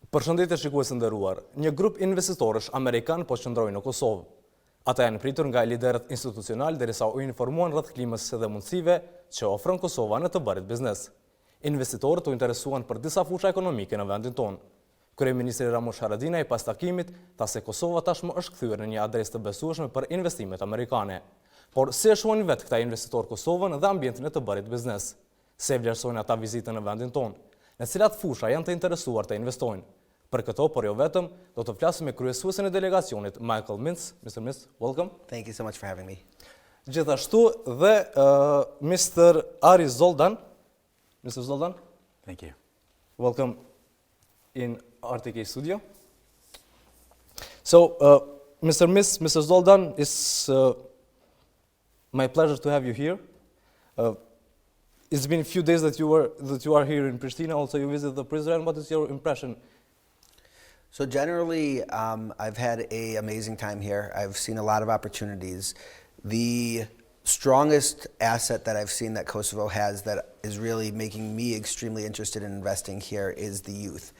Përshëndetje shikues të nderuar, një grup investitorësh amerikan po qëndrojnë në Kosovë. Ata janë pritur nga liderët institucional derisa u informuan rreth klimës dhe mundësive që ofron Kosova në të bërit biznes. Investitorët u interesuan për disa fusha ekonomike në vendin tonë. Kryeministri Ramush Haradinaj pas takimit tha se Kosova tashmë është kthyer në një adresë të besueshme për investimet amerikane. Por si e shohin vetë këta investitorë Kosovën dhe ambientin e të bërit biznes? Se vlerësojnë ata vizitën në vendin tonë? Në cilat fusha janë të interesuar të investojnë? Për këto, por jo vetëm, do të flasim me kryesuesin e delegacionit, Michael Mintz. Mr. Mintz, welcome. Thank you so much for having me. Gjithashtu dhe Mr. Ari Zoldan. Mr. Zoldan. Thank you. Welcome in RTK studio. So, Mr. Mr. Zoldan, it's my pleasure to have you here. It's been a few days that you are here in Pristina. Also, you visit the prison. What is your impression? So generally, I've had an amazing time here. I've seen a lot of opportunities. The strongest asset that I've seen that Kosovo has that is really making me extremely interested in investing here is the youth.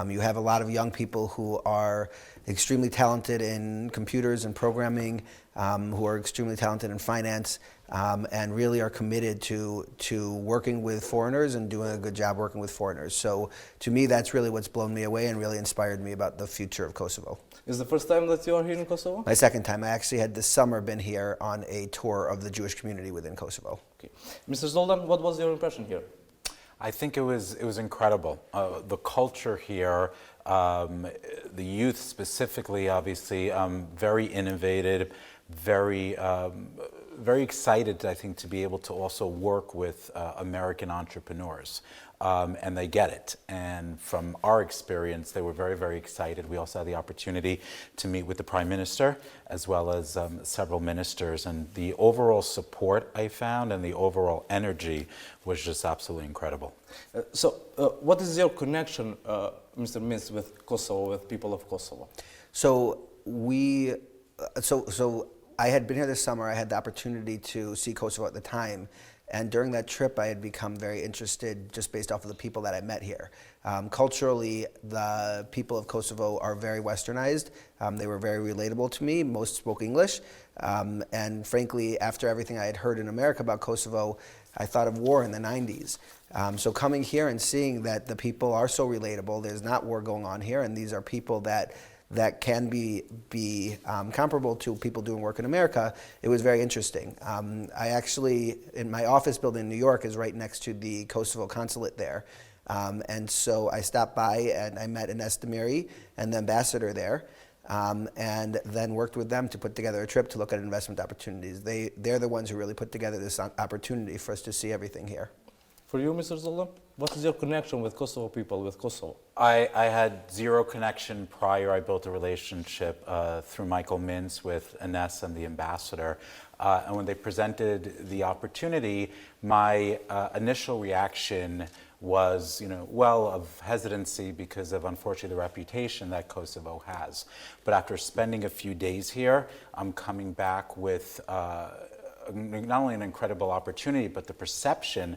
You have a lot of young people who are extremely talented in computers and programming, who are extremely talented in finance, and really are committed to working with foreigners and doing a good job working with foreigners. So to me, that's really what's blown me away and really inspired me about the future of Kosovo. Is it the first time that you are here in Kosovo? My second time. I actually had this summer been here on a tour of the Jewish community within Kosovo. Okay. Mr. Zoldan, what was your impression here? I think it was incredible. The culture here, the youth specifically, obviously, very innovative, very excited, I think, to be able to also work with American entrepreneurs. And they get it. And from our experience, they were very, very excited. We also had the opportunity to meet with the Prime Minister as well as several ministers. And the overall support I found and the overall energy was just absolutely incredible. So what is your connection, Mr. Mintz, with Kosovo, with people of Kosovo? So I had been here this summer. I had the opportunity to see Kosovo at the time. And during that trip, I had become very interested just based off of the people that I met here. Culturally, the people of Kosovo are very westernized. They were very relatable to me. Most spoke English. And frankly, after everything I had heard in America about Kosovo, I thought of war in the 90s. So coming here and seeing that the people are so relatable, there's not war going on here, and these are people that can be comparable to people doing work in America, it was very interesting. I actually, in my office building in New York is right next to the Kosovo consulate there. And so I stopped by and I met Ines Demiri and the ambassador there, and then worked with them to put together a trip to look at investment opportunities. They're the ones who really put together this opportunity for us to see everything here. For you, Mr. Zoldan, what is your connection with Kosovo people, with Kosovo? I had zero connection prior. I built a relationship through Michael Mintz with Ines and the ambassador. And when they presented the opportunity, my initial reaction was, of hesitancy because of, unfortunately, the reputation that Kosovo has. But after spending a few days here, I'm coming back with not only an incredible opportunity, but the perception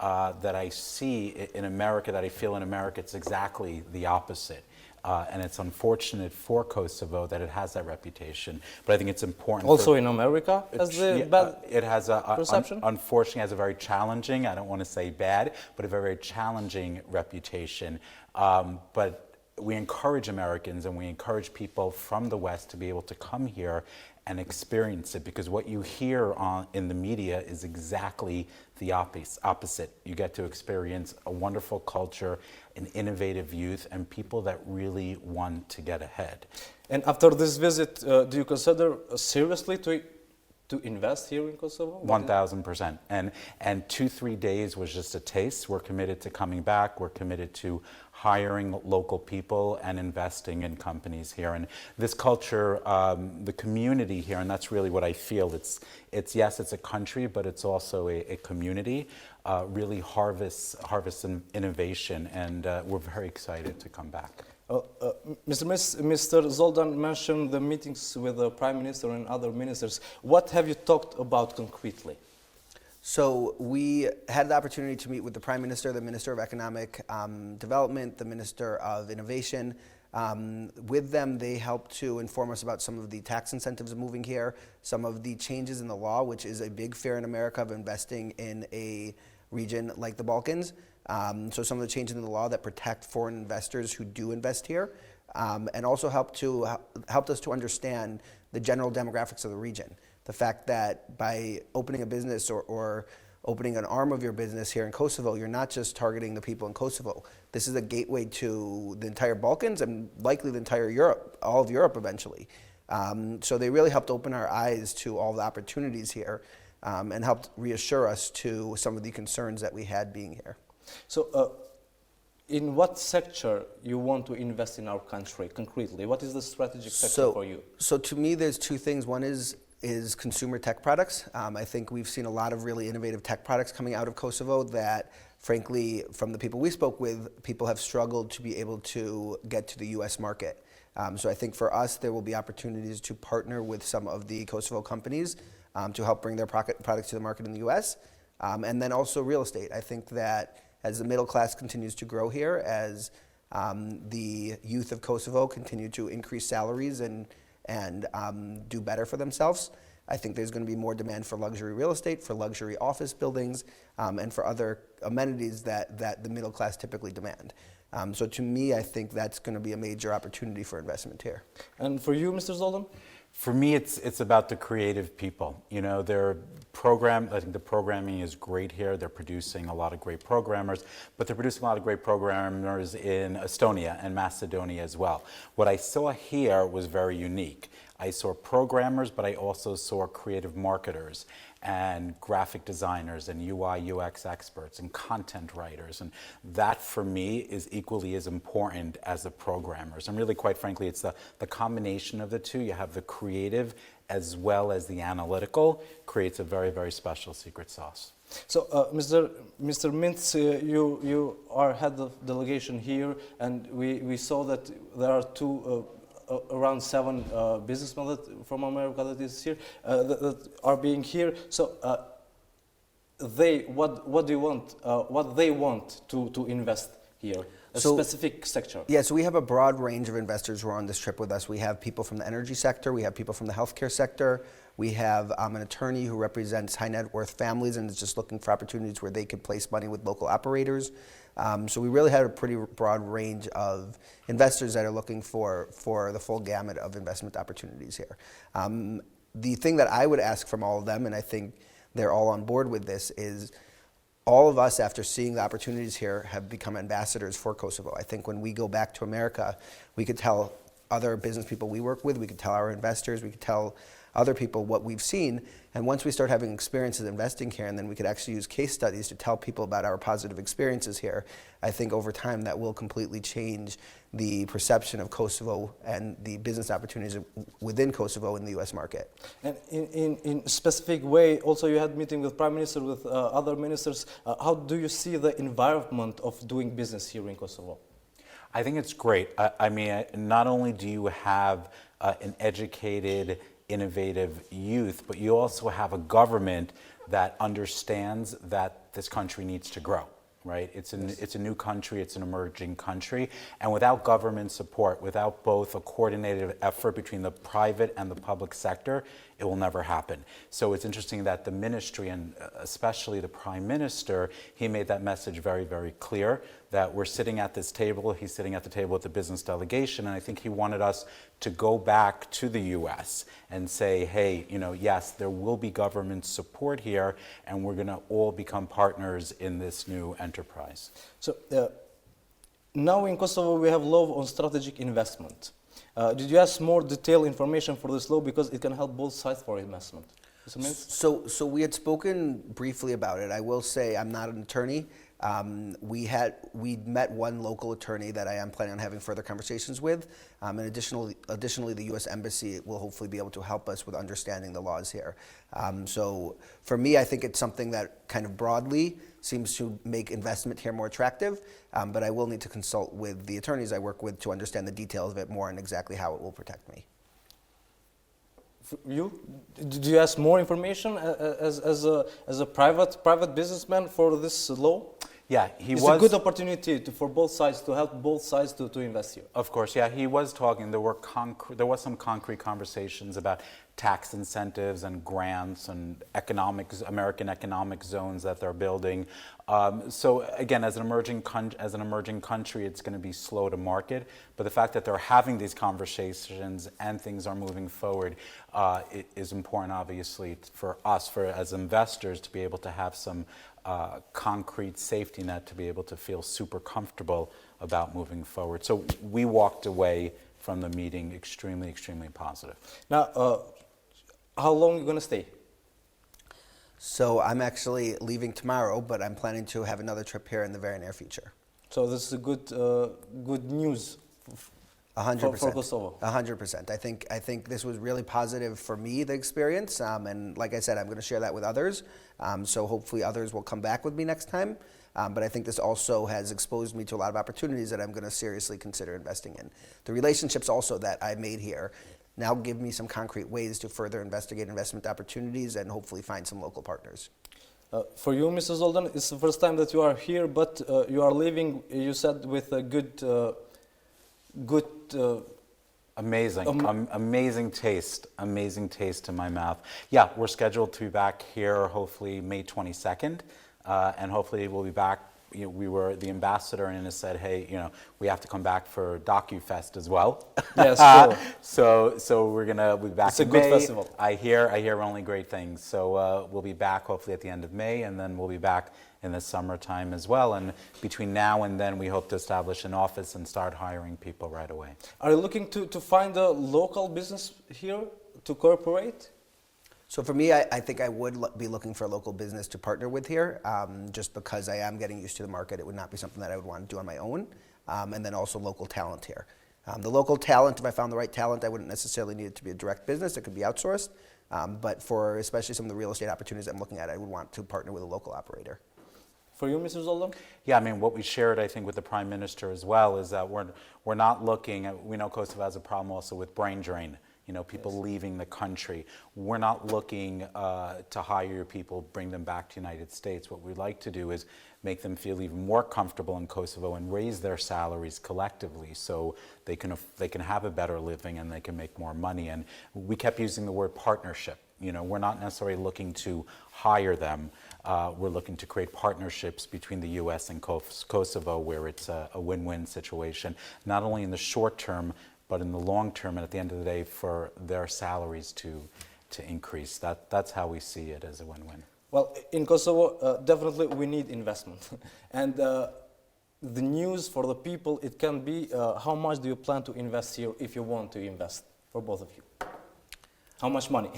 that I see in America, that I feel in America, it's exactly the opposite. And it's unfortunate for Kosovo that it has that reputation. But I think it's important. Also in America has the bad it has a perception? Unfortunately, has a very challenging, I don't want to say bad, but a very challenging reputation. But we encourage Americans and we encourage people from the West to be able to come here and experience it, because what you hear in the media is exactly the opposite. You get to experience a wonderful culture, an innovative youth, and people that really want to get ahead. And after this visit, do you consider seriously to invest here in Kosovo? 1,000%. And 2-3 days was just a taste. We're committed to coming back. We're committed to hiring local people and investing in companies here. And this culture, the community here, and that's really what I feel. It's yes, it's a country, but it's also a community. Really harvests innovation, and we're very excited to come back. Mr. Zoldan mentioned the meetings with the Prime Minister and other ministers. What have you talked about concretely? So we had the opportunity to meet with the Prime Minister, the Minister of Economic Development, the Minister of Innovation. With them, they helped to inform us about some of the tax incentives of moving here, some of the changes in the law, which is a big fear in America of investing in a region like the Balkans. So some of the changes in the law that protect foreign investors who do invest here, and also helped us to understand the general demographics of the region. The fact that by opening a business or opening an arm of your business here in Kosovo, you're not just targeting the people in Kosovo. This is a gateway to the entire Balkans and likely the entire Europe, all of Europe eventually. So they really helped open our eyes to all the opportunities here, and helped reassure us to some of the concerns that we had being here. So, in what sector you want to invest in our country concretely? What is the strategic sector for you? So to me, there's two things. One is consumer tech products. I think we've seen a lot of really innovative tech products coming out of Kosovo that, frankly, from the people we spoke with, people have struggled to be able to get to the US market. So I think for us, there will be opportunities to partner with some of the Kosovo companies to help bring their products to the market in the US. And then also real estate. I think that as the middle class continues to grow here, as the youth of Kosovo continue to increase salaries and do better for themselves, I think there's going to be more demand for luxury real estate, for luxury office buildings, and for other amenities that the middle class typically demand. So to me, I think that's going to be a major opportunity for investment here. And for you, Mr. Zoldan? For me, it's about the creative people. You know, I think the programming is great here. They're producing a lot of great programmers, but they're producing a lot of great programmers in Estonia and Macedonia as well. What I saw here was very unique. I saw programmers, but I also saw creative marketers and graphic designers and UI, UX experts and content writers. And that, for me, is equally as important as the programmers. And really, quite frankly, it's the combination of the two. You have the creative as well as the analytical creates a very, very special secret sauce. So, Mr. Mintz, you are head of delegation here, and we saw that there are around 7 businessmen from America that is here that are being here. So, what do you want? What they want to invest here? A specific sector. Yeah, so we have a broad range of investors who are on this trip with us. We have people from the energy sector, we have people from the healthcare sector, we have an attorney who represents high net worth families and is just looking for opportunities where they could place money with local operators. So we really had a pretty broad range of investors that are looking for the full gamut of investment opportunities here. The thing that I would ask from all of them, and I think they're all on board with this, is all of us, after seeing the opportunities here, have become ambassadors for Kosovo. I think when we go back to America, we could tell other business people we work with, we could tell our investors, we could tell other people what we've seen. And once we start having experiences investing here, and then we could actually use case studies to tell people about our positive experiences here, I think over time that will completely change the perception of Kosovo and the business opportunities within Kosovo in the US market. And in specific way, also you had meeting with Prime Minister, with other ministers. How do you see the environment of doing business here in Kosovo? I think it's great. I mean, not only do you have an educated, innovative youth, but you also have a government that understands that this country needs to grow, right? It's a new country, it's an emerging country, and without government support, without both a coordinated effort between the private and the public sector, it will never happen. So it's interesting that the ministry, and especially the Prime Minister, he made that message very, very clear, that we're sitting at this table, he's sitting at the table with the business delegation, and I think he wanted us to go back to the US and say, hey, you know, yes, there will be government support here, and we're gonna all become partners in this new enterprise. So now in Kosovo we have law on strategic investment. Did you ask more detailed information for this law, because it can help both sides for investment? So we had spoken briefly about it. I will say I'm not an attorney. We met one local attorney that I am planning on having further conversations with, and additionally the U.S. Embassy will hopefully be able to help us with understanding the laws here. So for me, I think it's something that kind of broadly seems to make investment here more attractive, but I will need to consult with the attorneys I work with to understand the details of it more and exactly how it will protect me. You? Do you ask more information as a private businessman for this law? Yeah, It's a good opportunity for both sides, to help both sides to invest here. Of course, yeah, he was talking. There was some concrete conversations about tax incentives and grants and American economic zones that they're building. So again, as an emerging country, it's going to be slow to market. But the fact that they're having these conversations and things are moving forward it is important, obviously, for us, as investors, to be able to have some concrete safety net to be able to feel super comfortable about moving forward. So we walked away from the meeting extremely, extremely positive. Now, how long are you going to stay? So I'm actually leaving tomorrow, but I'm planning to have another trip here in the very near future. So this is a good news 100%. For Kosovo. 100%. I think this was really positive for me, the experience, and like I said, I'm going to share that with others. So hopefully others will come back with me next time. But I think this also has exposed me to a lot of opportunities that I'm going to seriously consider investing in. The relationships also that I made here now give me some concrete ways to further investigate investment opportunities and hopefully find some local partners. For you, Mr. Zoldan, it's the first time that you are here, but you are leaving, you said, with a good amazing taste in my mouth. Yeah, we're scheduled to be back here hopefully May 22nd, and hopefully we'll be back. You know, the ambassador and Ines said, hey, you know, we have to come back for DocuFest as well. Yes, sure. So we're gonna be back. It's a good festival. I hear only great things. So we'll be back hopefully at the end of May, and then we'll be back in the summertime as well. And between now and then, we hope to establish an office and start hiring people right away. Are you looking to find a local business here to cooperate? So for me, I think I would be looking for a local business to partner with here, just because I am getting used to the market. It would not be something that I would want to do on my own, and then also local talent here. The local talent, if I found the right talent, I wouldn't necessarily need it to be a direct business. It could be outsourced, but for especially some of the real estate opportunities I'm looking at, I would want to partner with a local operator. For you, Mr. Zoldan? Yeah, I mean, what we shared, I think, with the Prime Minister as well is that we're not looking at, we know Kosovo has a problem also with brain drain. You know, people leaving the country. We're not looking to hire people, bring them back to the United States. What we'd like to do is make them feel even more comfortable in Kosovo and raise their salaries collectively so they can have a better living and they can make more money. And we kept using the word partnership. You know, we're not necessarily looking to hire them. We're looking to create partnerships between the U.S. and Kosovo where it's a win-win situation, not only in the short term, but in the long term, and at the end of the day, for their salaries to increase. That's how we see it, as a win-win. Well, in Kosovo, definitely we need investment. And the news for the people, it can be, how much do you plan to invest here if you want to invest, for both of you? How much money?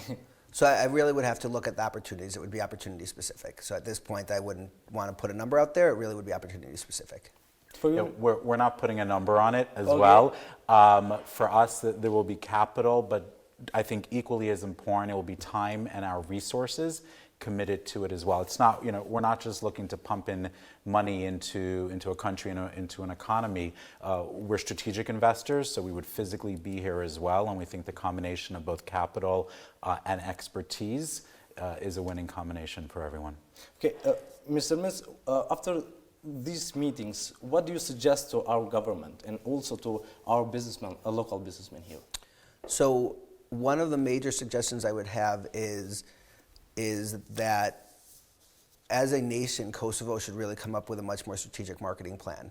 So I really would have to look at the opportunities. It would be opportunity specific. So at this point, I wouldn't want to put a number out there. It really would be opportunity specific. For you? Yeah, we're not putting a number on it as well. For us, there will be capital, but I think equally as important, it will be time and our resources committed to it as well. It's not, you know, we're not just looking to pump in money into a country and into an economy. We're strategic investors, so we would physically be here as well, and we think the combination of both capital and expertise is a winning combination for everyone. Okay, Mr. Mintz, after these meetings, what do you suggest to our government and also to our businessmen, local businessmen here? So one of the major suggestions I would have is that as a nation, Kosovo should really come up with a much more strategic marketing plan.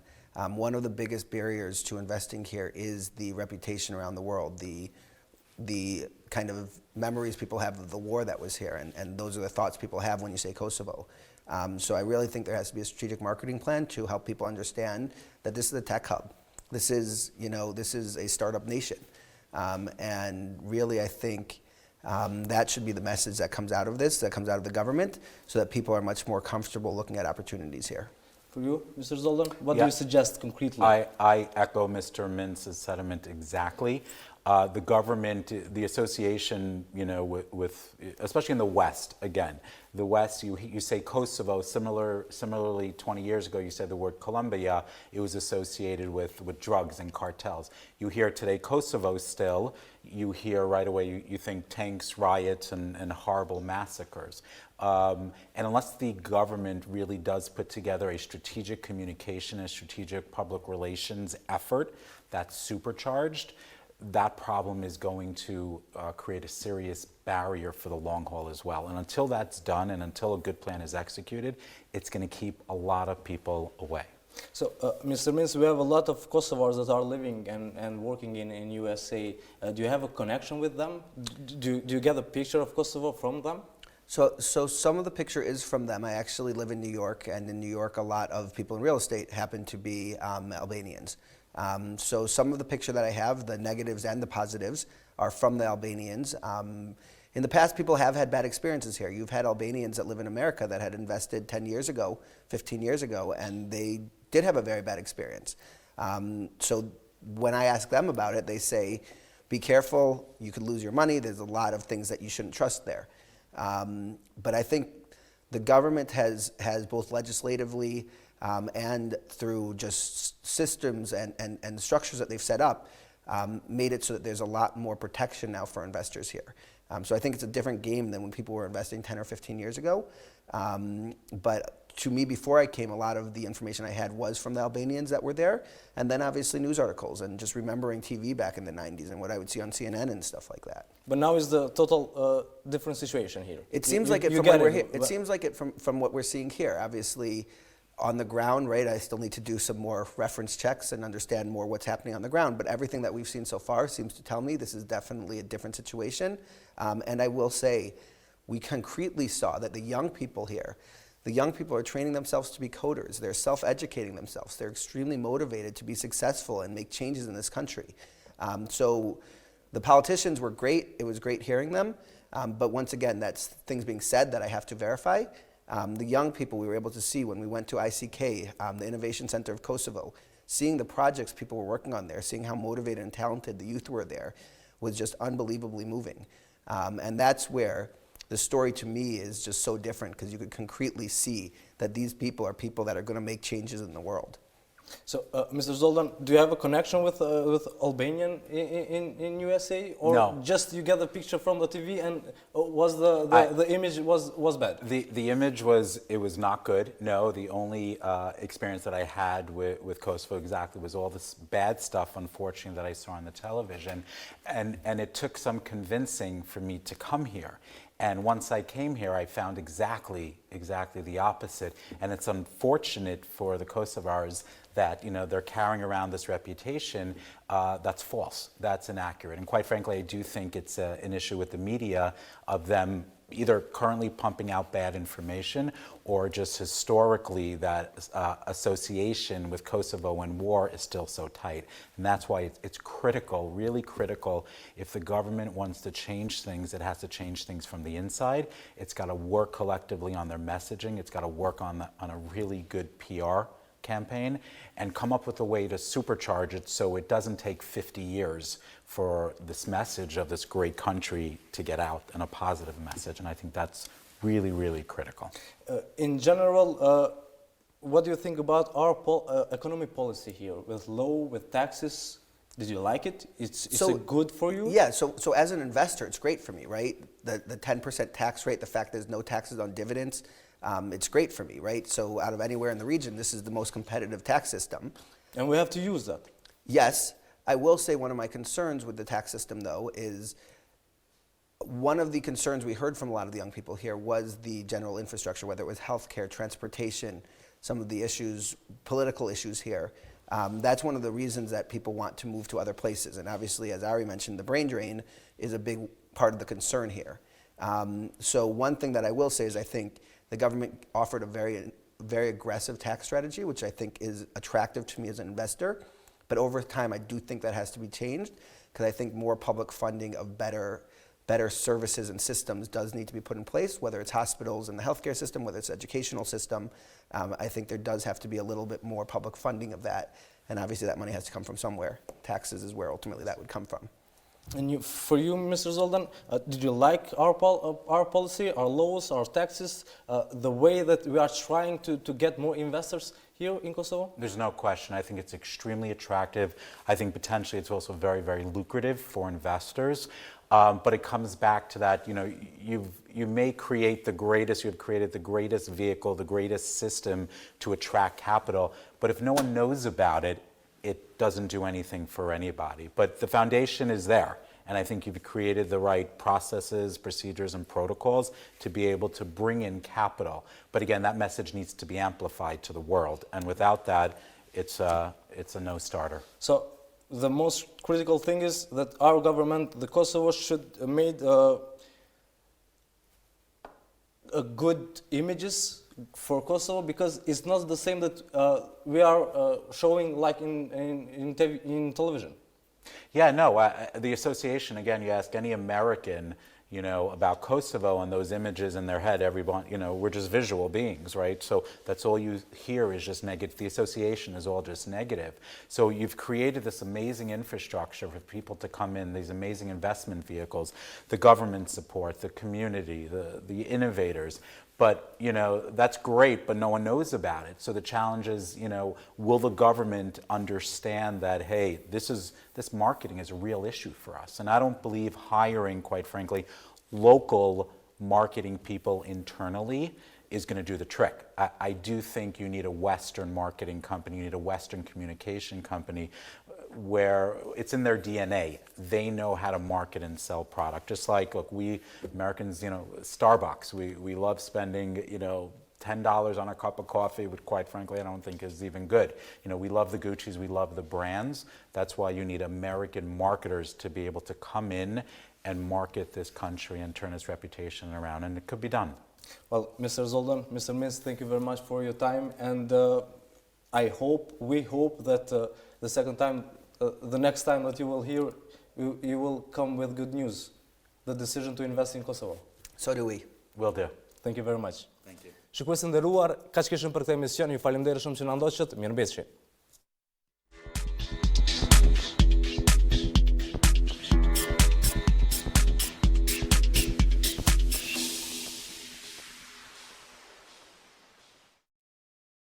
One of the biggest barriers to investing here is the reputation around the world, the kind of memories people have of the war that was here, and those are the thoughts people have when you say Kosovo. So I really think there has to be a strategic marketing plan to help people understand that this is a tech hub. This is, you know, this is a startup nation. And really I think that should be the message that comes out of this, that comes out of the government, so that people are much more comfortable looking at opportunities here. For you, Mr. Zoldan, what do you suggest concretely? I echo Mr. Mintz's sentiment exactly. The government, the association, you know, with especially in the West, again, the West, you say Kosovo, similarly 20 years ago you said the word Colombia, it was associated with drugs and cartels. You hear today Kosovo still, you hear right away, you think tanks, riots, and horrible massacres. And unless the government really does put together a strategic communication, a strategic public relations effort that's supercharged, that problem is going to create a serious barrier for the long haul as well. And until that's done and until a good plan is executed, it's going to keep a lot of people away. So, Mr. Mintz, we have a lot of Kosovars that are living and working in USA. Do you have a connection with them? Do you get a picture of Kosovo from them? So some of the picture is from them. I actually live in New York, and in New York, a lot of people in real estate happen to be Albanians. So some of the picture that I have, the negatives and the positives, are from the Albanians. In the past, people have had bad experiences here. You've had Albanians that live in America that had invested 10 years ago, 15 years ago, and they did have a very bad experience. So when I ask them about it, they say, be careful, you could lose your money, there's a lot of things that you shouldn't trust there. But I think the government has both legislatively and through just systems and structures that they've set up, made it so that there's a lot more protection now for investors here. So I think it's a different game than when people were investing 10 or 15 years ago. But to me, before I came, a lot of the information I had was from the Albanians that were there, and then obviously news articles and just remembering TV back in the 90s and what I would see on CNN and stuff like that. But now is the total different situation here. It seems like it from what we're here. It seems like it from what we're seeing here. Obviously, on the ground, right, I still need to do some more reference checks and understand more what's happening on the ground. But everything that we've seen so far seems to tell me this is definitely a different situation. And I will say, we concretely saw that the young people here, the young people are training themselves to be coders. They're self-educating themselves. They're extremely motivated to be successful and make changes in this country. So the politicians were great. It was great hearing them. But once again, that's things being said that I have to verify. The young people we were able to see when we went to ICK, the Innovation Center of Kosovo, seeing the projects people were working on there, seeing how motivated and talented the youth were there, was just unbelievably moving. And that's where the story to me is just so different, because you could concretely see that these people are people that are going to make changes in the world. So, Mr. Zoldan, do you have a connection with Albanian in USA, or no? Just you get the picture from the TV and was the image was bad? The image was not good. No, the only experience that I had with Kosovo exactly was all this bad stuff, unfortunately, that I saw on the television, and it took some convincing for me to come here. And once I came here, I found exactly the opposite. And it's unfortunate for the Kosovars that they're carrying around this reputation that's false, that's inaccurate. And quite frankly, I do think it's an issue with the media of them either currently pumping out bad information or just historically that association with Kosovo and war is still so tight. And that's why it's critical, really critical, if the government wants to change things, it has to change things from the inside. It's got to work collectively on their messaging. It's got to work on a really good PR campaign and come up with a way to supercharge it so it doesn't take 50 years for this message of this great country to get out, and a positive message. And I think that's really, really critical. In general, what do you think about our economic policy here, with law, with taxes? Did you like it? It's good for you? Yeah, so as an investor, it's great for me, right? The 10% tax rate, the fact there's no taxes on dividends, it's great for me, right? So out of anywhere in the region, this is the most competitive tax system. And we have to use that. Yes. I will say one of my concerns with the tax system, though, is one of the concerns we heard from a lot of the young people here was the general infrastructure, whether it was healthcare, transportation, some of the issues, political issues here. That's one of the reasons that people want to move to other places. And obviously, as Ari mentioned, the brain drain is a big part of the concern here. So one thing that I will say is I think the government offered a very aggressive tax strategy, which I think is attractive to me as an investor. But over time, I do think that has to be changed, because I think more public funding of better services and systems does need to be put in place, whether it's hospitals and the healthcare system, whether it's educational system. I think there does have to be a little bit more public funding of that. And obviously that money has to come from somewhere. Taxes is where ultimately that would come from. And for you, Mr. Zoldan, did you like our policy, our laws, our taxes, the way that we are trying to get more investors here in Kosovo? There's no question. I think it's extremely attractive. I think potentially it's also very, very lucrative for investors. But it comes back to that, you may create you've created the greatest vehicle, the greatest system to attract capital, but if no one knows about it, it doesn't do anything for anybody. But the foundation is there, and I think you've created the right processes, procedures, and protocols to be able to bring in capital. But again, that message needs to be amplified to the world, and without that, it's a no-starter. So the most critical thing is that our government, the Kosovo, should made a good images for Kosovo, because it's not the same that we are showing like in television. Yeah, no, the association, again, you ask any American, about Kosovo and those images in their head, everyone, we're just visual beings, right? So that's all you hear is just negative. The association is all just negative. So you've created this amazing infrastructure for people to come in, these amazing investment vehicles, the government support, the community, the innovators. But, that's great, but no one knows about it. So the challenge is, will the government understand that, hey, this marketing is a real issue for us? And I don't believe hiring, quite frankly, local marketing people internally is going to do the trick. I do think you need a Western marketing company, you need a Western communication company where it's in their DNA. They know how to market and sell product. Just like, look, we Americans, Starbucks, we love spending, $10 on a cup of coffee, which quite frankly I don't think is even good. We love the Gucci's, we love the brands. That's why you need American marketers to be able to come in and market this country and turn its reputation around, and it could be done. Well, Mr. Zoldan, Mr. Mintz, thank you very much for your time, and we hope that the next time that you will hear, you will come with good news, the decision to invest in Kosovo. So do we. Will do. Thank you very much. Thank you. Shikues të nderuar, kaq kishim për këtë emision. Ju falenderoj shumë që na ndoqët. Mirëmbëjtje.